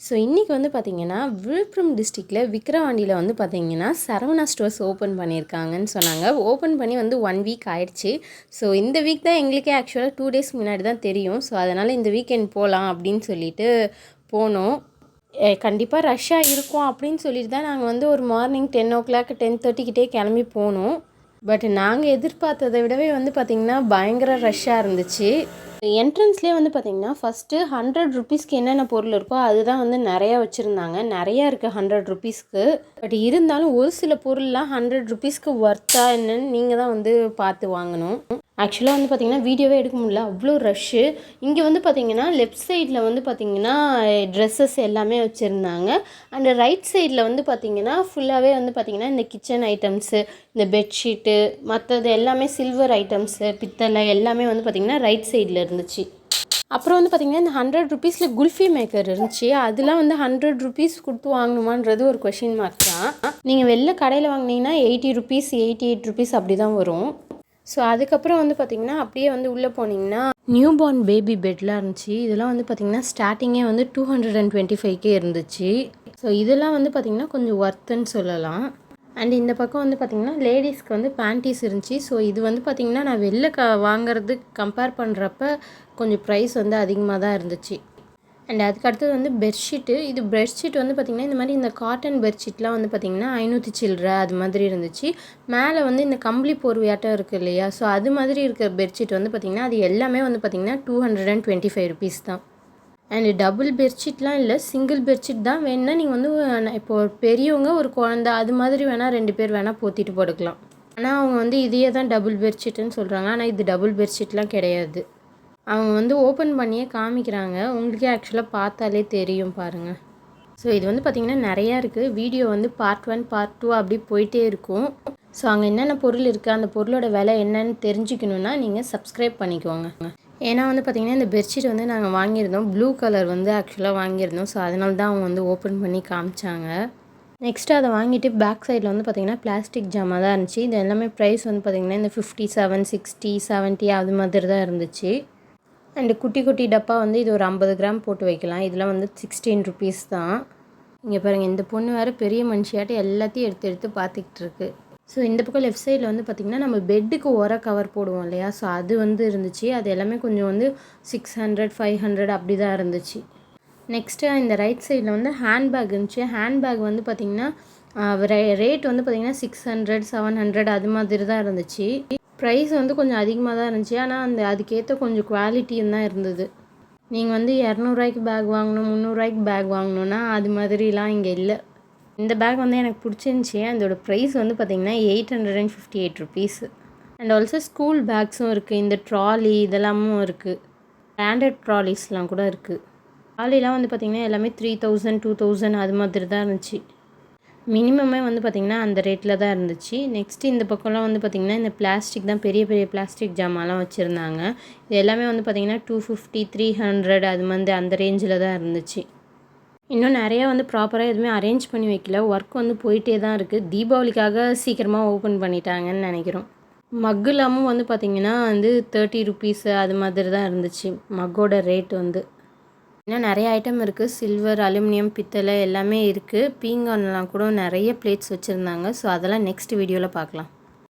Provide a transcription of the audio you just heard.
So இன்றைக்கி வந்து பார்த்திங்கன்னா விழுப்புரம் டிஸ்ட்ரிக்டில் விக்கிரவாண்டியில் வந்து பார்த்திங்கன்னா சரவணா ஸ்டோர்ஸ் ஓப்பன் பண்ணியிருக்காங்கன்னு சொன்னாங்க. ஓப்பன் பண்ணி வந்து 1 வீக் ஆயிடுச்சு. ஸோ இந்த வீக் தான் எங்களுக்கே ஆக்சுவலாக 2 டேஸ் முன்னாடி தான் தெரியும். ஸோ அதனால் இந்த வீக்கெண்ட் போகலாம் அப்படின்னு சொல்லிட்டு போனோம். கண்டிப்பாக ரஷ்ஷாக இருக்கும் அப்படின்னு சொல்லிட்டு தான் நாங்கள் வந்து ஒரு மார்னிங் 10 o'clock 10:30 கிளம்பி போனோம். பட் நாங்கள் எதிர்பார்த்ததை விடவே வந்து பார்த்திங்கன்னா பயங்கர ரஷ்ஷாக இருந்துச்சு. என்ட்ரன்ஸ்லேயே வந்து பார்த்திங்கன்னா ஃபஸ்ட்டு 100 ருபீஸ்க்கு என்னென்ன பொருள் இருக்கோ அதுதான் வந்து நிறையா வச்சுருந்தாங்க. நிறையா இருக்குது 100 ருபீஸ்க்கு. பட் இருந்தாலும் ஒரு சில பொருள்லாம் 100 ருபீஸ்க்கு ஒர்த்தா என்னன்னு நீங்கள் தான் வந்து பார்த்து வாங்கணும். ஆக்சுவலாக வந்து பார்த்திங்கன்னா வீடியோவே எடுக்க முடியல, அவ்வளோ ரஷ்ஷு. இங்கே வந்து பார்த்திங்கன்னா லெஃப்ட் சைடில் வந்து பார்த்திங்கன்னா ட்ரெஸ்ஸஸ் எல்லாமே வச்சுருந்தாங்க. அண்ட் ரைட் சைடில் வந்து பார்த்திங்கன்னா ஃபுல்லாகவே வந்து பார்த்திங்கன்னா இந்த கிச்சன் ஐட்டம்ஸு, இந்த பெட்ஷீட்டு, மற்றது எல்லாமே சில்வர் ஐட்டம்ஸு, பித்தளை எல்லாமே வந்து பார்த்திங்கன்னா ரைட் சைடில் இருந்துச்சு. அப்புறம் வந்து பார்த்திங்கன்னா இந்த 100 ருபீஸில் குல்ஃபி மேக்கர் இருந்துச்சு. அதெலாம் வந்து 100 ருபீஸ் கொடுத்து வாங்கணுமான்றது ஒரு கொஷின் மார்க் தான். நீங்கள் வெளில கடையில் வாங்கினீங்கன்னா 80 ருபீஸ் 88 ருபீஸ் அப்படி தான் வரும். ஸோ அதுக்கப்புறம் வந்து பார்த்திங்கன்னா அப்படியே வந்து உள்ளே போனீங்கன்னா நியூ பார்ன் பேபி பெட்லாம் இருந்துச்சு. இதெல்லாம் வந்து பார்த்திங்கன்னா ஸ்டார்டிங்கே வந்து 225K இருந்துச்சு. ஸோ இதெல்லாம் வந்து பார்த்திங்கன்னா கொஞ்சம் ஒர்த்துன்னு சொல்லலாம். அண்ட் இந்த பக்கம் வந்து பார்த்திங்கன்னா லேடிஸ்க்கு வந்து பேண்டீஸ் இருந்துச்சு. ஸோ இது வந்து பார்த்திங்கன்னா நான் வெளில வாங்குறதுக்கு கம்பேர் பண்ணுறப்ப கொஞ்சம் ப்ரைஸ் வந்து அதிகமாக தான் இருந்துச்சு. அண்ட் அதுக்கு அடுத்தது வந்து பெட்ஷீட்டு. இது பெட்ஷீட் வந்து பார்த்திங்கன்னா இந்த மாதிரி இந்த காட்டன் பெட்ஷீட்லாம் வந்து பார்த்திங்கன்னா 500 சில்லற அது மாதிரி இருந்துச்சு. மேலே வந்து இந்த கம்பளி போர்வையாட்டம் இருக்குது இல்லையா, ஸோ அது மாதிரி இருக்கிற பெட்ஷீட் வந்து பார்த்திங்கன்னா அது எல்லாமே வந்து பார்த்திங்கன்னா 225 ருபீஸ் தான். அண்டு டபுள் பெட்ஷீட்லாம் இல்லை, சிங்கிள் பெட்ஷீட் தான். வேணுன்னா நீங்கள் வந்து இப்போது பெரியவங்க ஒரு குழந்த அது மாதிரி வேணால் 2 பேர் வேணால் போத்திட்டு படுக்கலாம். ஆனால் அவங்க வந்து இதையே தான் டபுள் பெட்ஷீட்டுன்னு சொல்கிறாங்க. ஆனால் இது டபுள் பெட்ஷீட்லாம் கிடையாது. அவங்க வந்து ஓப்பன் பண்ணியே காமிக்கிறாங்க. உங்களுக்கே ஆக்சுவலாக பார்த்தாலே தெரியும் பாருங்கள். ஸோ இது வந்து பார்த்திங்கன்னா நிறையா இருக்குது. வீடியோ வந்து பார்ட் 1 பார்ட் 2 அப்படி போயிட்டே இருக்கும். ஸோ அங்கே என்னென்ன பொருள் இருக்குது, அந்த பொருளோட விலை என்னன்னு தெரிஞ்சுக்கணுன்னா நீங்கள் சப்ஸ்கிரைப் பண்ணிக்கோங்க. ஏன்னா வந்து பார்த்திங்கன்னா இந்த பெட்ஷீட் வந்து நாங்கள் வாங்கியிருந்தோம், ப்ளூ கலர் வந்து ஆக்சுவலாக வாங்கியிருந்தோம். ஸோ அதனால தான் அவங்க வந்து ஓப்பன் பண்ணி காமிச்சாங்க. நெக்ஸ்ட்டு அதை வாங்கிட்டு பேக் சைடில் வந்து பார்த்திங்கன்னா பிளாஸ்டிக் ஜாமான் தான் இருந்துச்சு. இது எல்லாமே ப்ரைஸ் வந்து பார்த்திங்கன்னா இந்த 57, 60, 70 அது மாதிரி தான் இருந்துச்சு. அண்டு குட்டி குட்டி டப்பா வந்து இது ஒரு 50 கிராம் போட்டு வைக்கலாம். இதெல்லாம் வந்து 16 ருபீஸ் தான். இங்கே பாருங்கள், இந்த பொண்ணு வேறு பெரிய மனுஷியாட்டு எல்லாத்தையும் எடுத்து பார்த்துக்கிட்டு இருக்கு. ஸோ இந்த பக்கம் லெஃப்ட் சைடில் வந்து பார்த்திங்கன்னா நம்ம பெட்டுக்கு உர கவர் போடுவோம் இல்லையா, ஸோ அது வந்து இருந்துச்சு. அது எல்லாமே கொஞ்சம் வந்து 600, 500 அப்படி தான் இருந்துச்சு. நெக்ஸ்ட்டு இந்த ரைட் சைடில் வந்து ஹேண்ட்பேக் இருந்துச்சு. ஹேண்ட்பேக் வந்து பார்த்திங்கன்னா ரேட் வந்து பார்த்திங்கன்னா 600, 700 அது மாதிரி தான் இருந்துச்சு. ப்ரைஸ் வந்து கொஞ்சம் அதிகமாக தான் இருந்துச்சு. ஆனால் அதுக்கேற்ற கொஞ்சம் குவாலிட்டியும் தான் இருந்தது. நீங்கள் வந்து 200 பேக் வாங்கணும், 300 பேக் வாங்கணுன்னா அது மாதிரிலாம் இங்கே இல்லை. இந்த பேக் வந்து எனக்கு பிடிச்சிருந்துச்சி. அதோட ப்ரைஸ் வந்து பார்த்திங்கன்னா 858 ருபீஸ். அண்ட் ஆல்சோ ஸ்கூல் பேக்ஸும் இருக்குது. இந்த ட்ராலி இதெல்லாமும் இருக்குது. பிராண்டட் ட்ராலிஸ்லாம் கூட இருக்குது. ட்ராலிலாம் வந்து பார்த்திங்கன்னா எல்லாமே 3000, 2000 அது மாதிரி தான் இருந்துச்சு. மினிமமே வந்து பார்த்திங்கன்னா அந்த ரேட்டில் தான் இருந்துச்சு. நெக்ஸ்ட்டு இந்த பக்கம்லாம் வந்து பார்த்திங்கன்னா இந்த பிளாஸ்டிக் தான், பெரிய பெரிய பிளாஸ்டிக் ஜாமான்லாம் வச்சுருந்தாங்க. இது எல்லாமே வந்து பார்த்திங்கன்னா 250, 300 அது வந்து அந்த ரேஞ்சில் தான் இருந்துச்சு. இன்னும் நிறையா வந்து ப்ராப்பராக எதுவுமே அரேஞ்ச் பண்ணி வைக்கல. ஒர்க் வந்து போயிட்டே தான் இருக்குது. தீபாவளிக்காக சீக்கிரமாக ஓப்பன் பண்ணிட்டாங்கன்னு நினைக்கிறோம். மக்குலாமும் வந்து பார்த்திங்கன்னா வந்து 30 ருபீஸ் அது மாதிரி தான் இருந்துச்சு மக்கோட ரேட் வந்து. இன்னும் நிறைய ஐட்டம் இருக்குது. சில்வர், அலுமினியம், பித்தளை எல்லாமே இருக்குது. பீங்கான்லாம் கூட நிறைய பிளேட்ஸ் வச்சுருந்தாங்க. ஸோ அதெல்லாம் நெக்ஸ்ட் வீடியோவில் பார்க்கலாம்.